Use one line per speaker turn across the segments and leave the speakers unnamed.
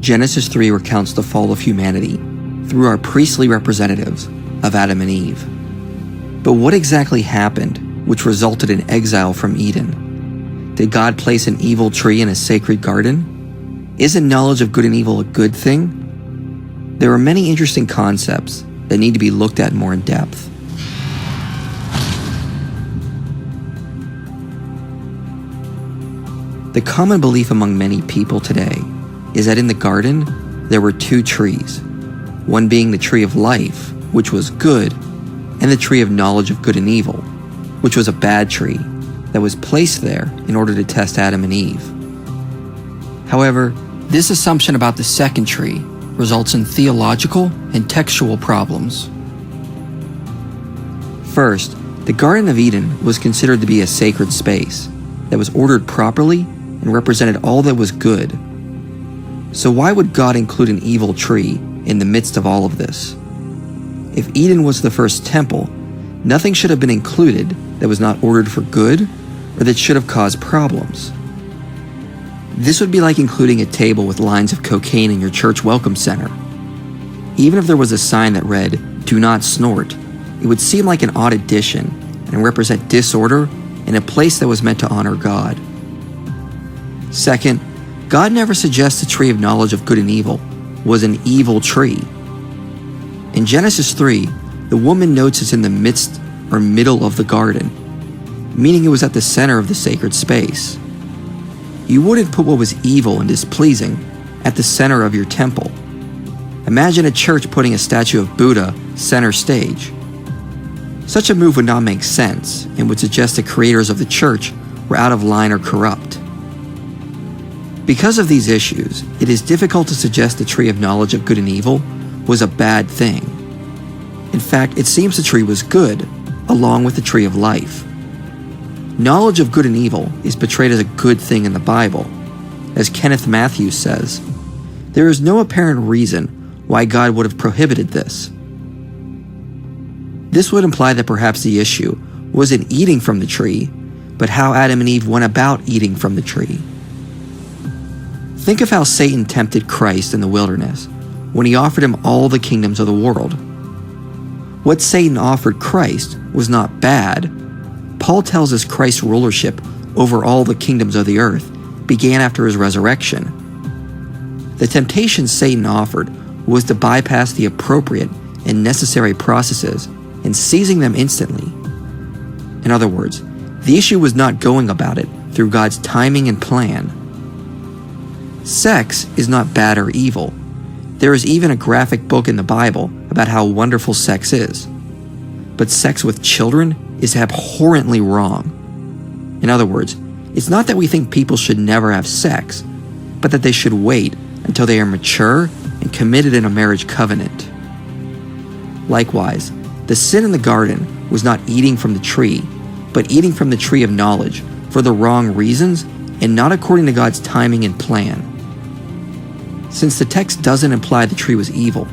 Genesis 3 recounts the fall of humanity through our priestly representatives of Adam and Eve. But what exactly happened which resulted in exile from Eden? Did God place an evil tree in a sacred garden? Isn't knowledge of good and evil a good thing? There are many interesting concepts that need to be looked at more in depth. The common belief among many people today is that in the garden there were two trees, one being the tree of life, which was good, and the tree of knowledge of good and evil, which was a bad tree that was placed there in order to test Adam and Eve. However, this assumption about the second tree results in theological and textual problems. First, the Garden of Eden was considered to be a sacred space that was ordered properly and represented all that was good. So why would God include an evil tree in the midst of all of this? If Eden was the first temple, nothing should have been included that was not ordered for good or that should have caused problems. This would be like including a table with lines of cocaine in your church welcome center. Even if there was a sign that read, "Do not snort," it would seem like an odd addition and represent disorder in a place that was meant to honor God. Second, God never suggests the tree of knowledge of good and evil was an evil tree. In Genesis 3, the woman notes it's in the midst or middle of the garden, meaning it was at the center of the sacred space. You wouldn't put what was evil and displeasing at the center of your temple. Imagine a church putting a statue of Buddha center stage. Such a move would not make sense and would suggest the creators of the church were out of line or corrupt. Because of these issues, it is difficult to suggest the tree of knowledge of good and evil was a bad thing. In fact, it seems the tree was good, along with the tree of life. Knowledge of good and evil is portrayed as a good thing in the Bible. As Kenneth Matthews says, there is no apparent reason why God would have prohibited this. This would imply that perhaps the issue wasn't eating from the tree, but how Adam and Eve went about eating from the tree. Think of how Satan tempted Christ in the wilderness when he offered him all the kingdoms of the world. What Satan offered Christ was not bad. Paul tells us Christ's rulership over all the kingdoms of the earth began after his resurrection. The temptation Satan offered was to bypass the appropriate and necessary processes and seizing them instantly. In other words, the issue was not going about it through God's timing and plan. Sex is not bad or evil. There is even a graphic book in the Bible about how wonderful sex is. But sex with children is abhorrently wrong. In other words, it's not that we think people should never have sex, but that they should wait until they are mature and committed in a marriage covenant. Likewise, the sin in the garden was not eating from the tree, but eating from the tree of knowledge for the wrong reasons and not according to God's timing and plan. Since the text doesn't imply the tree was evil,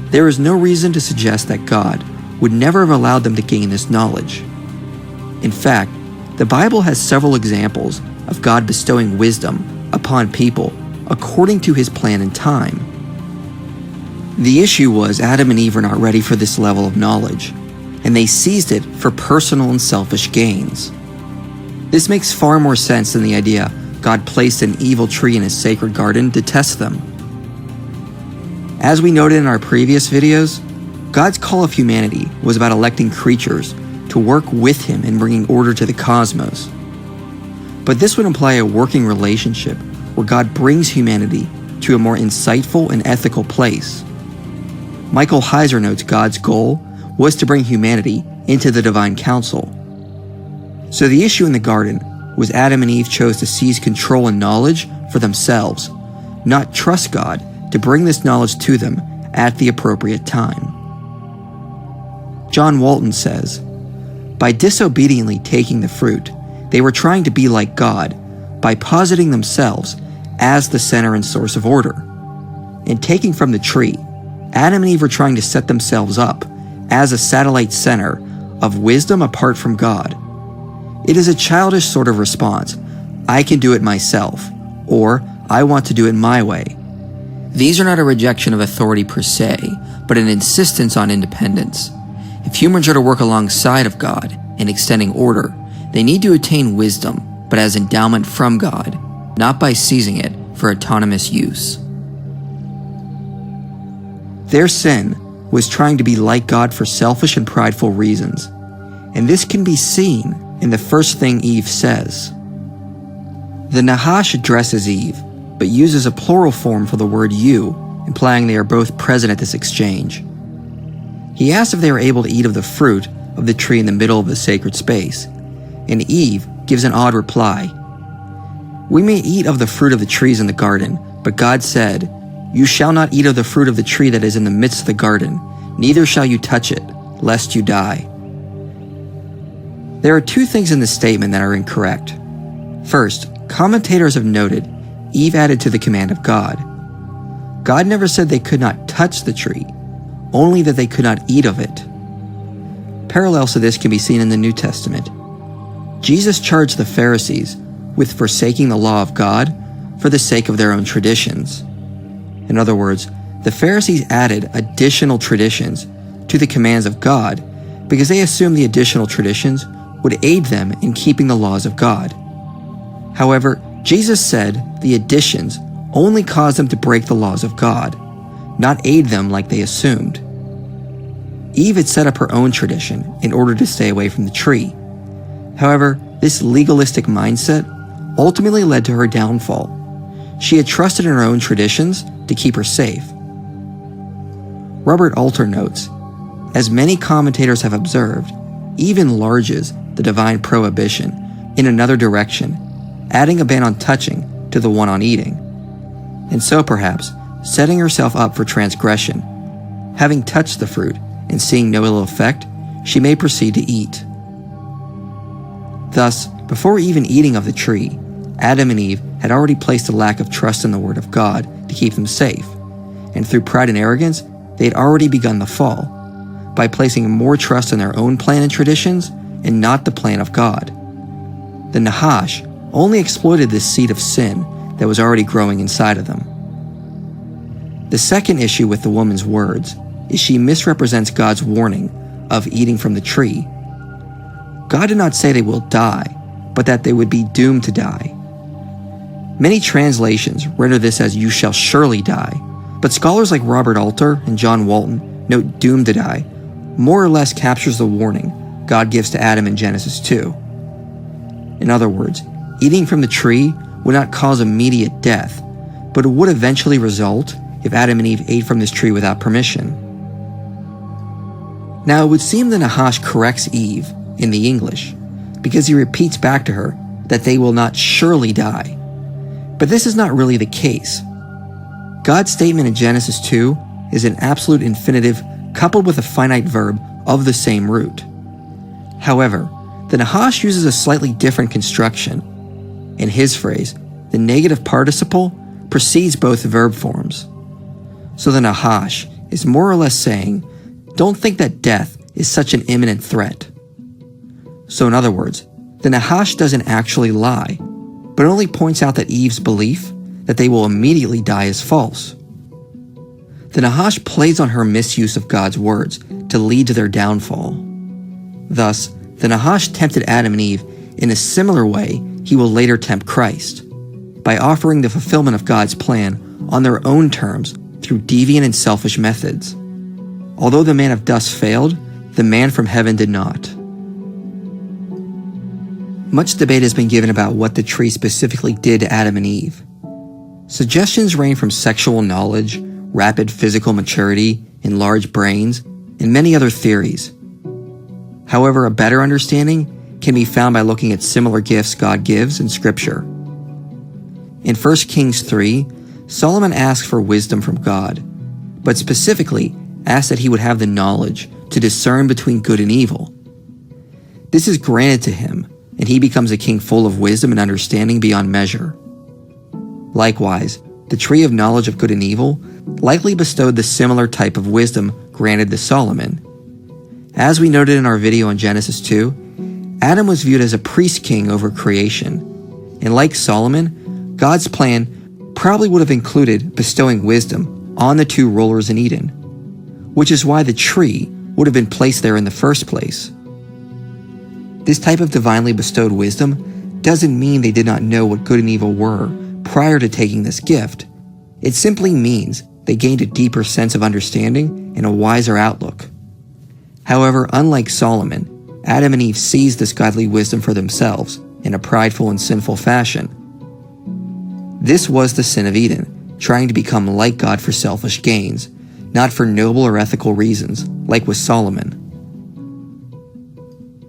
there is no reason to suggest that God would never have allowed them to gain this knowledge. In fact, the Bible has several examples of God bestowing wisdom upon people according to his plan and time. The issue was Adam and Eve were not ready for this level of knowledge, and they seized it for personal and selfish gains. This makes far more sense than the idea God placed an evil tree in his sacred garden to test them. As we noted in our previous videos, God's call of humanity was about electing creatures to work with him in bringing order to the cosmos. But this would imply a working relationship where God brings humanity to a more insightful and ethical place. Michael Heiser notes God's goal was to bring humanity into the divine council. So the issue in the garden was Adam and Eve chose to seize control and knowledge for themselves, not trust God to bring this knowledge to them at the appropriate time. John Walton says, by disobediently taking the fruit, they were trying to be like God by positing themselves as the center and source of order. In taking from the tree, Adam and Eve were trying to set themselves up as a satellite center of wisdom apart from God. It is a childish sort of response. I can do it myself, or I want to do it my way. These are not a rejection of authority per se, but an insistence on independence. If humans are to work alongside of God in extending order, they need to attain wisdom, but as endowment from God, not by seizing it for autonomous use. Their sin was trying to be like God for selfish and prideful reasons, and this can be seen in the first thing Eve says. The Nahash addresses Eve, but uses a plural form for the word you, implying they are both present at this exchange. He asks if they were able to eat of the fruit of the tree in the middle of the sacred space, and Eve gives an odd reply. We may eat of the fruit of the trees in the garden, but God said, "You shall not eat of the fruit of the tree that is in the midst of the garden, neither shall you touch it, lest you die." There are two things in this statement that are incorrect. First, commentators have noted Eve added to the command of God. God never said they could not touch the tree, only that they could not eat of it. Parallels to this can be seen in the New Testament. Jesus charged the Pharisees with forsaking the law of God for the sake of their own traditions. In other words, the Pharisees added additional traditions to the commands of God because they assumed the additional traditions would aid them in keeping the laws of God. However, Jesus said the additions only caused them to break the laws of God, not aid them like they assumed. Eve had set up her own tradition in order to stay away from the tree. However, this legalistic mindset ultimately led to her downfall. She had trusted in her own traditions to keep her safe. Robert Alter notes, as many commentators have observed, Eve enlarges the divine prohibition in another direction, adding a ban on touching to the one on eating, and so perhaps setting herself up for transgression. Having touched the fruit and seeing no ill effect, she may proceed to eat. Thus, before even eating of the tree, Adam and Eve had already placed a lack of trust in the word of God to keep them safe, and through pride and arrogance, they had already begun the fall, by placing more trust in their own plan and traditions and not the plan of God. The Nahash only exploited this seed of sin that was already growing inside of them. The second issue with the woman's words is she misrepresents God's warning of eating from the tree. God did not say they will die, but that they would be doomed to die. Many translations render this as "you shall surely die," but scholars like Robert Alter and John Walton note "doomed to die" more or less captures the warning God gives to Adam in Genesis 2. In other words, eating from the tree would not cause immediate death, but it would eventually result if Adam and Eve ate from this tree without permission. Now, it would seem the Nahash corrects Eve in the English, because he repeats back to her that they will not surely die. But this is not really the case. God's statement in Genesis 2 is an absolute infinitive coupled with a finite verb of the same root. However, the Nahash uses a slightly different construction. In his phrase, the negative participle precedes both verb forms. So the Nahash is more or less saying, don't think that death is such an imminent threat. So in other words, the Nahash doesn't actually lie, but only points out that Eve's belief that they will immediately die is false. The Nahash plays on her misuse of God's words to lead to their downfall. Thus, the Nahash tempted Adam and Eve in a similar way he will later tempt Christ, by offering the fulfillment of God's plan on their own terms through deviant and selfish methods. Although the man of dust failed, the man from heaven did not. Much debate has been given about what the tree specifically did to Adam and Eve. Suggestions range from sexual knowledge, rapid physical maturity, enlarged brains, and many other theories. However, a better understanding can be found by looking at similar gifts God gives in Scripture. In 1 Kings 3, Solomon asks for wisdom from God, but specifically asks that he would have the knowledge to discern between good and evil. This is granted to him, and he becomes a king full of wisdom and understanding beyond measure. Likewise, the tree of knowledge of good and evil likely bestowed the similar type of wisdom granted to Solomon. As we noted in our video on Genesis 2, Adam was viewed as a priest king over creation, and like Solomon, God's plan probably would have included bestowing wisdom on the two rulers in Eden, which is why the tree would have been placed there in the first place. This type of divinely bestowed wisdom doesn't mean they did not know what good and evil were prior to taking this gift. It simply means they gained a deeper sense of understanding and a wiser outlook. However, unlike Solomon, Adam and Eve seized this godly wisdom for themselves in a prideful and sinful fashion. This was the sin of Eden, trying to become like God for selfish gains, not for noble or ethical reasons, like with Solomon.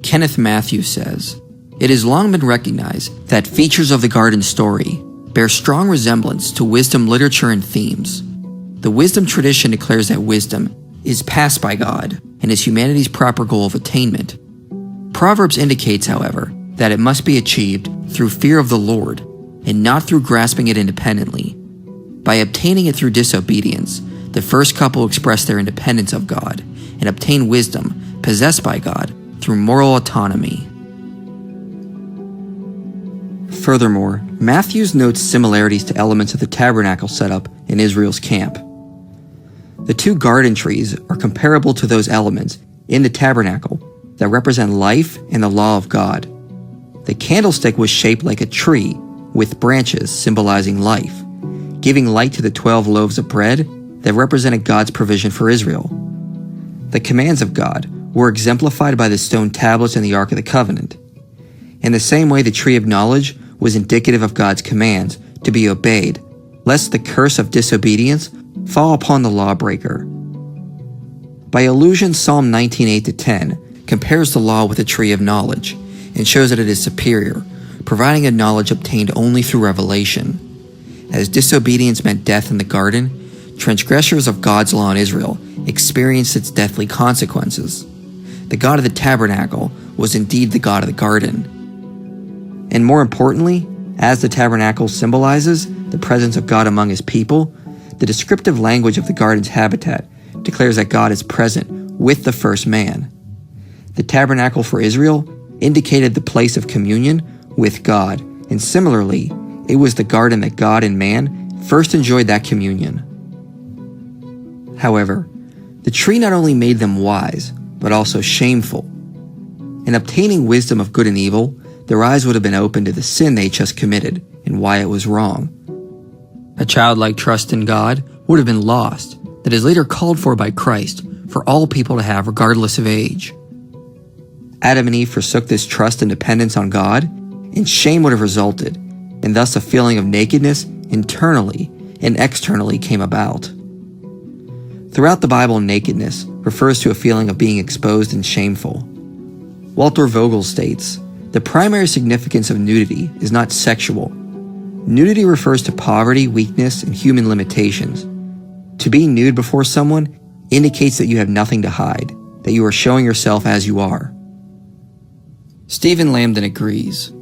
Kenneth Matthews says, "It has long been recognized that features of the garden story bear strong resemblance to wisdom literature and themes. The wisdom tradition declares that wisdom is passed by God and is humanity's proper goal of attainment. Proverbs indicates, however, that it must be achieved through fear of the Lord and not through grasping it independently. By obtaining it through disobedience, the first couple express their independence of God and obtain wisdom possessed by God through moral autonomy." Furthermore, Matthews notes similarities to elements of the tabernacle setup in Israel's camp. The two garden trees are comparable to those elements in the tabernacle that represent life and the law of God. The candlestick was shaped like a tree with branches symbolizing life, giving light to the 12 loaves of bread that represented God's provision for Israel. The commands of God were exemplified by the stone tablets in the Ark of the Covenant. In the same way, the tree of knowledge was indicative of God's commands to be obeyed, lest the curse of disobedience fall upon the lawbreaker. By allusion, Psalm 19:8-10 compares the law with the tree of knowledge and shows that it is superior, providing a knowledge obtained only through revelation. As disobedience meant death in the garden, transgressors of God's law in Israel experienced its deathly consequences. The God of the tabernacle was indeed the God of the garden. And more importantly, as the tabernacle symbolizes the presence of God among his people, the descriptive language of the garden's habitat declares that God is present with the first man. The tabernacle for Israel indicated the place of communion with God, and similarly, it was the garden that God and man first enjoyed that communion. However, the tree not only made them wise, but also shameful. In obtaining wisdom of good and evil, their eyes would have been open to the sin they just committed and why it was wrong. A childlike trust in God would have been lost that is later called for by Christ for all people to have regardless of age. Adam and Eve forsook this trust and dependence on God, and shame would have resulted, and thus a feeling of nakedness internally and externally came about. Throughout the Bible, nakedness refers to a feeling of being exposed and shameful. Walter Vogel states, "The primary significance of nudity is not sexual. Nudity refers to poverty, weakness, and human limitations. To be nude before someone indicates that you have nothing to hide, that you are showing yourself as you are." Stephen Lambden agrees.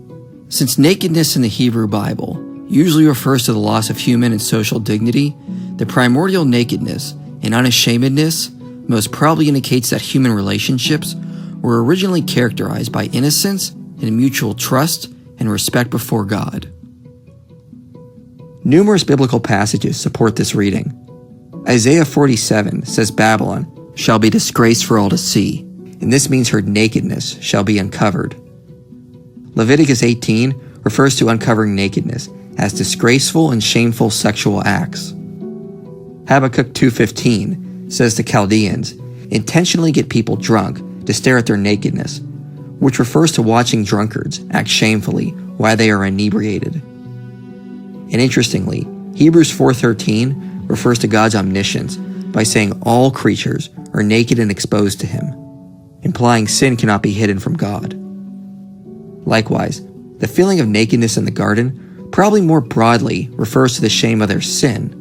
Since nakedness in the Hebrew Bible usually refers to the loss of human and social dignity, the primordial nakedness and unashamedness most probably indicates that human relationships were originally characterized by innocence and mutual trust and respect before God. Numerous biblical passages support this reading. Isaiah 47 says Babylon shall be disgraced for all to see, and this means her nakedness shall be uncovered. Leviticus 18 refers to uncovering nakedness as disgraceful and shameful sexual acts. Habakkuk 2:15 says the Chaldeans intentionally get people drunk to stare at their nakedness, which refers to watching drunkards act shamefully while they are inebriated. And interestingly, Hebrews 4:13 refers to God's omniscience by saying all creatures are naked and exposed to him, implying sin cannot be hidden from God. Likewise, the feeling of nakedness in the garden probably more broadly refers to the shame of their sin.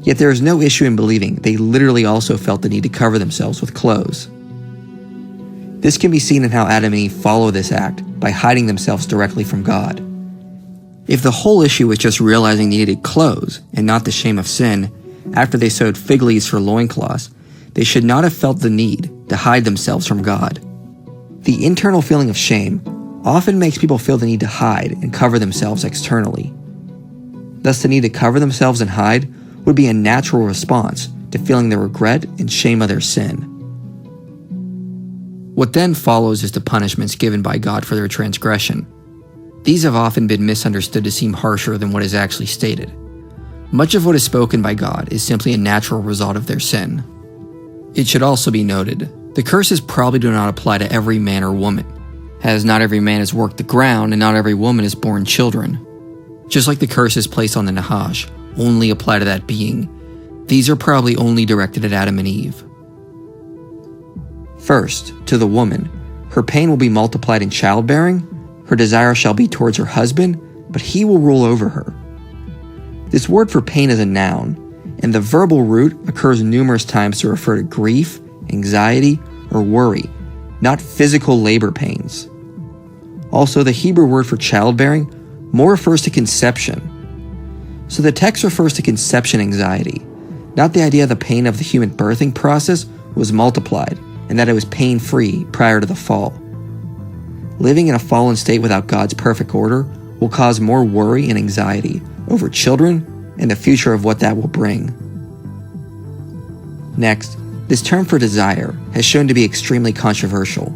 Yet there is no issue in believing they literally also felt the need to cover themselves with clothes. This can be seen in how Adam and Eve follow this act by hiding themselves directly from God. If the whole issue was just realizing they needed clothes and not the shame of sin, after they sewed fig leaves for loincloths, they should not have felt the need to hide themselves from God. The internal feeling of shame often makes people feel the need to hide and cover themselves externally. Thus, the need to cover themselves and hide would be a natural response to feeling the regret and shame of their sin. What then follows is the punishments given by God for their transgression. These have often been misunderstood to seem harsher than what is actually stated. Much of what is spoken by God is simply a natural result of their sin. It should also be noted, the curses probably do not apply to every man or woman, as not every man has worked the ground and not every woman has borne children. Just like the curses placed on the Nahash only apply to that being, these are probably only directed at Adam and Eve. First, to the woman, her pain will be multiplied in childbearing, her desire shall be towards her husband, but he will rule over her. This word for pain is a noun, and the verbal root occurs numerous times to refer to grief, anxiety, or worry, not physical labor pains. Also, the Hebrew word for childbearing more refers to conception. So the text refers to conception anxiety, not the idea the pain of the human birthing process was multiplied and that it was pain-free prior to the fall. Living in a fallen state without God's perfect order will cause more worry and anxiety over children and the future of what that will bring. Next, this term for desire has shown to be extremely controversial.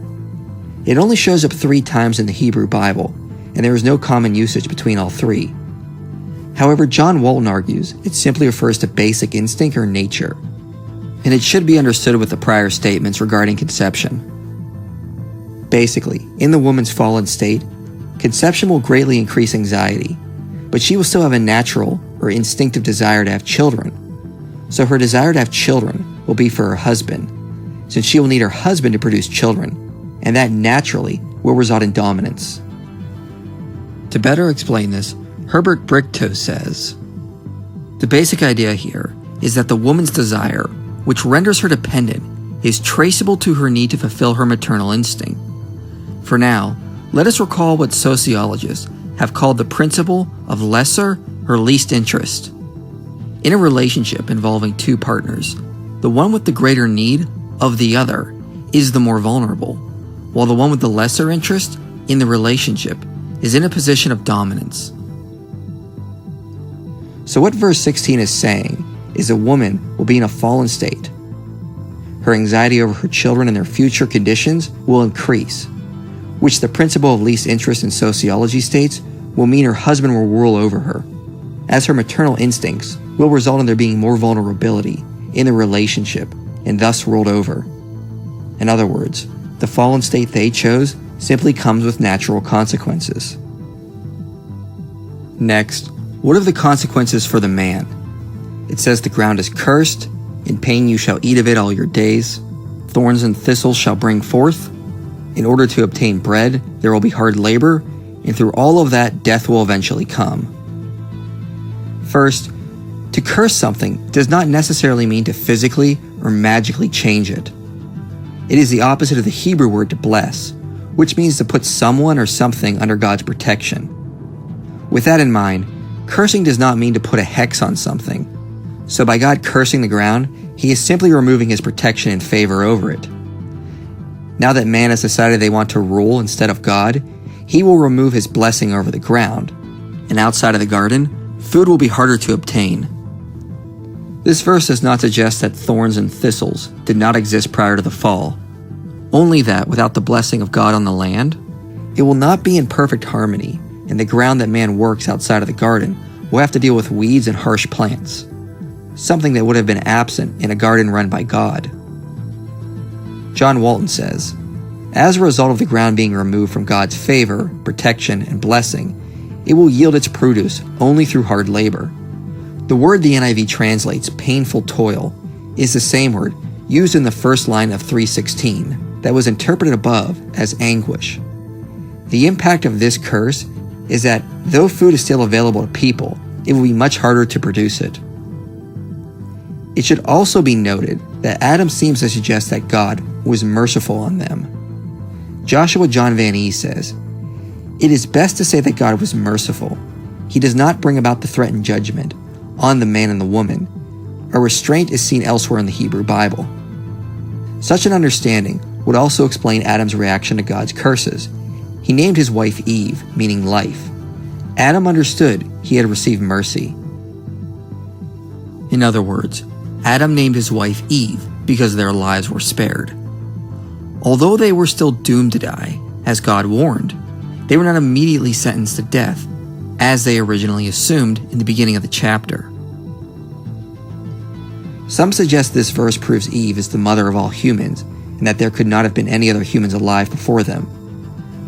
It only shows up 3 times in the Hebrew Bible, and there is no common usage between all 3. However, John Walton argues it simply refers to basic instinct or nature, and it should be understood with the prior statements regarding conception. Basically, in the woman's fallen state, conception will greatly increase anxiety, but she will still have a natural or instinctive desire to have children. So her desire to have children will be for her husband, since she will need her husband to produce children, and that naturally will result in dominance. To better explain this, Herbert Brichto says, "The basic idea here is that the woman's desire, which renders her dependent, is traceable to her need to fulfill her maternal instinct. For now, let us recall what sociologists have called the principle of lesser or least interest. In a relationship involving 2 partners, the one with the greater need of the other is the more vulnerable, while the one with the lesser interest in the relationship is in a position of dominance." So what verse 16 is saying is a woman will be in a fallen state. Her anxiety over her children and their future conditions will increase, which the principle of least interest in sociology states will mean her husband will rule over her, as her maternal instincts will result in there being more vulnerability in the relationship and thus ruled over. In other words, the fallen state they chose simply comes with natural consequences. Next, what are the consequences for the man? It says the ground is cursed, in pain you shall eat of it all your days, thorns and thistles shall bring forth. In order to obtain bread, there will be hard labor, and through all of that, death will eventually come. First, to curse something does not necessarily mean to physically or magically change it. It is the opposite of the Hebrew word to bless, which means to put someone or something under God's protection. With that in mind, cursing does not mean to put a hex on something. So by God cursing the ground, he is simply removing his protection and favor over it. Now that man has decided they want to rule instead of God, he will remove his blessing over the ground, and outside of the garden, food will be harder to obtain. This verse does not suggest that thorns and thistles did not exist prior to the fall, only that without the blessing of God on the land, it will not be in perfect harmony, and the ground that man works outside of the garden will have to deal with weeds and harsh plants, something that would have been absent in a garden run by God. John Walton says, as a result of the ground being removed from God's favor, protection, and blessing, it will yield its produce only through hard labor. The word the NIV translates painful toil is the same word used in the first line of 3:16 that was interpreted above as anguish. The impact of this curse is that though food is still available to people, it will be much harder to produce it. It should also be noted that Adam seems to suggest that God was merciful on them. Joshua John Van E says, "It is best to say that God was merciful. He does not bring about the threatened judgment on the man and the woman. A restraint is seen elsewhere in the Hebrew Bible." Such an understanding would also explain Adam's reaction to God's curses. He named his wife Eve, meaning life. Adam understood he had received mercy. In other words, Adam named his wife Eve because their lives were spared. Although they were still doomed to die, as God warned, they were not immediately sentenced to death, as they originally assumed in the beginning of the chapter. Some suggest this verse proves Eve is the mother of all humans, and that there could not have been any other humans alive before them.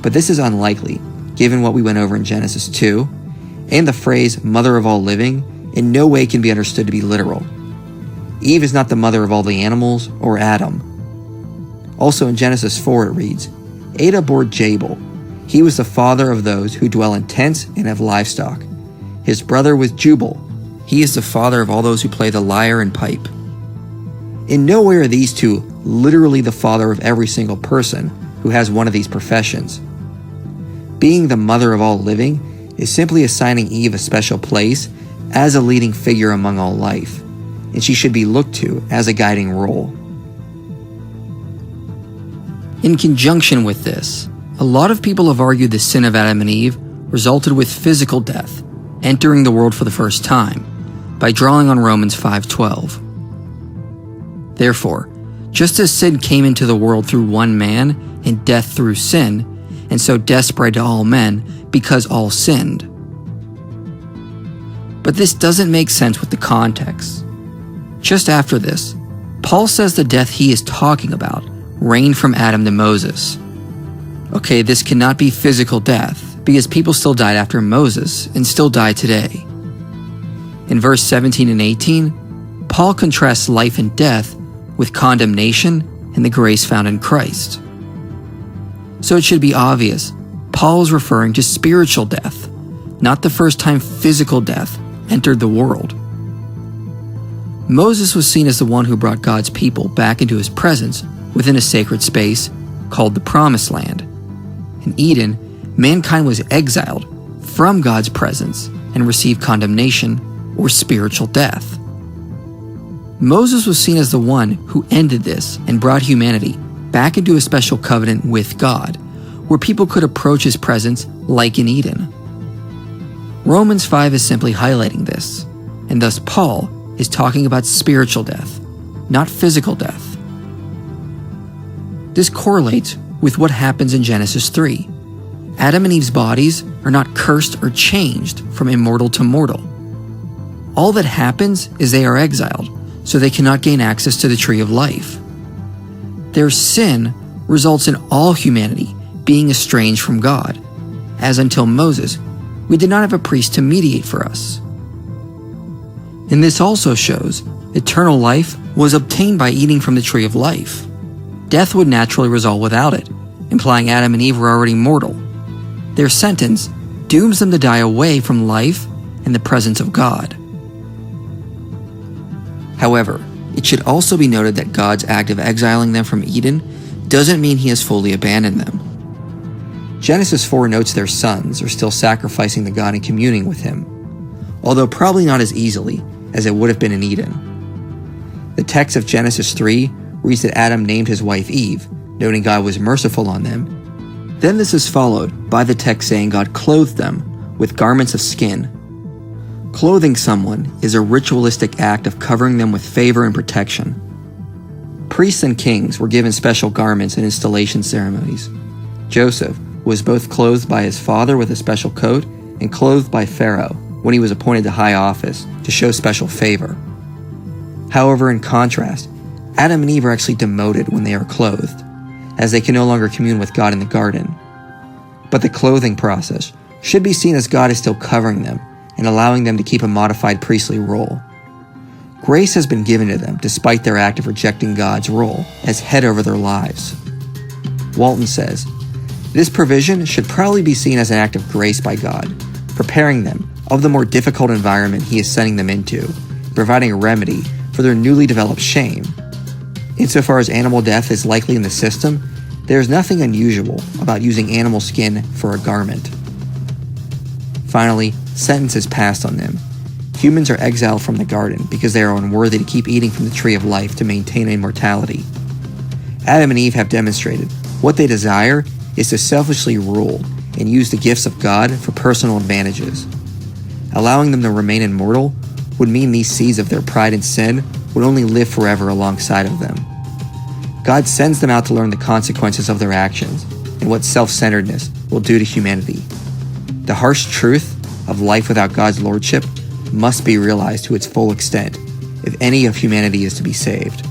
But this is unlikely, given what we went over in Genesis 2, and the phrase mother of all living in no way can be understood to be literal. Eve is not the mother of all the animals or Adam. Also in Genesis 4 it reads, Adah bore Jabal. He was the father of those who dwell in tents and have livestock. His brother was Jubal. He is the father of all those who play the lyre and pipe. In no way are these two literally the father of every single person who has one of these professions. Being the mother of all living is simply assigning Eve a special place as a leading figure among all life, and she should be looked to as a guiding role. In conjunction with this, a lot of people have argued the sin of Adam and Eve resulted with physical death, entering the world for the first time, by drawing on Romans 5:12. Therefore, just as sin came into the world through one man, and death through sin, and so death spread to all men because all sinned. But this doesn't make sense with the context. Just after this, Paul says the death he is talking about reigned from Adam to Moses. Okay, this cannot be physical death, because people still died after Moses and still die today. In verse 17 and 18, Paul contrasts life and death with condemnation and the grace found in Christ. So it should be obvious, Paul is referring to spiritual death, not the first time physical death entered the world. Moses was seen as the one who brought God's people back into his presence within a sacred space called the Promised Land. In Eden, mankind was exiled from God's presence and received condemnation or spiritual death. Moses was seen as the one who ended this and brought humanity back into a special covenant with God, where people could approach his presence like in Eden. Romans 5 is simply highlighting this, and thus Paul is talking about spiritual death, not physical death. This correlates with what happens in Genesis 3. Adam and Eve's bodies are not cursed or changed from immortal to mortal. All that happens is they are exiled, so they cannot gain access to the tree of life. Their sin results in all humanity being estranged from God, as until Moses, we did not have a priest to mediate for us. And this also shows eternal life was obtained by eating from the tree of life. Death would naturally result without it, implying Adam and Eve were already mortal. Their sentence dooms them to die away from life and the presence of God. However, it should also be noted that God's act of exiling them from Eden doesn't mean he has fully abandoned them. Genesis 4 notes their sons are still sacrificing to God and communing with him, although probably not as easily as it would have been in Eden. The text of Genesis 3 reads that Adam named his wife Eve, noting God was merciful on them. Then this is followed by the text saying God clothed them with garments of skin. Clothing someone is a ritualistic act of covering them with favor and protection. Priests and kings were given special garments in installation ceremonies. Joseph was both clothed by his father with a special coat and clothed by Pharaoh when he was appointed to high office to show special favor. However, in contrast, Adam and Eve are actually demoted when they are clothed, as they can no longer commune with God in the garden. But the clothing process should be seen as God is still covering them and allowing them to keep a modified priestly role. Grace has been given to them despite their act of rejecting God's role as head over their lives. Walton says, this provision should probably be seen as an act of grace by God, preparing them of the more difficult environment he is sending them into, providing a remedy for their newly developed shame. Insofar as animal death is likely in the system, there is nothing unusual about using animal skin for a garment. Finally, sentence is passed on them. Humans are exiled from the garden because they are unworthy to keep eating from the tree of life to maintain immortality. Adam and Eve have demonstrated what they desire is to selfishly rule and use the gifts of God for personal advantages. Allowing them to remain immortal would mean these seeds of their pride and sin would only live forever alongside of them. God sends them out to learn the consequences of their actions and what self-centeredness will do to humanity. The harsh truth of life without God's lordship must be realized to its full extent if any of humanity is to be saved.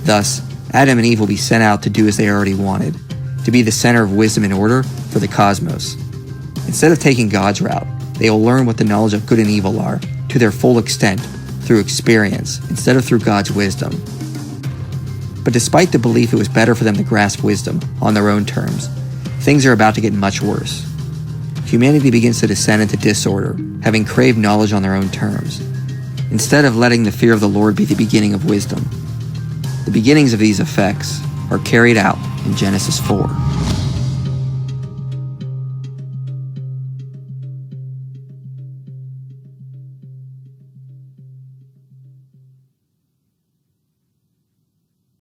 Thus, Adam and Eve will be sent out to do as they already wanted, to be the center of wisdom and order for the cosmos. Instead of taking God's route, they will learn what the knowledge of good and evil are to their full extent through experience instead of through God's wisdom. But despite the belief it was better for them to grasp wisdom on their own terms, things are about to get much worse. Humanity begins to descend into disorder, having craved knowledge on their own terms, instead of letting the fear of the Lord be the beginning of wisdom. The beginnings of these effects are carried out in Genesis 4.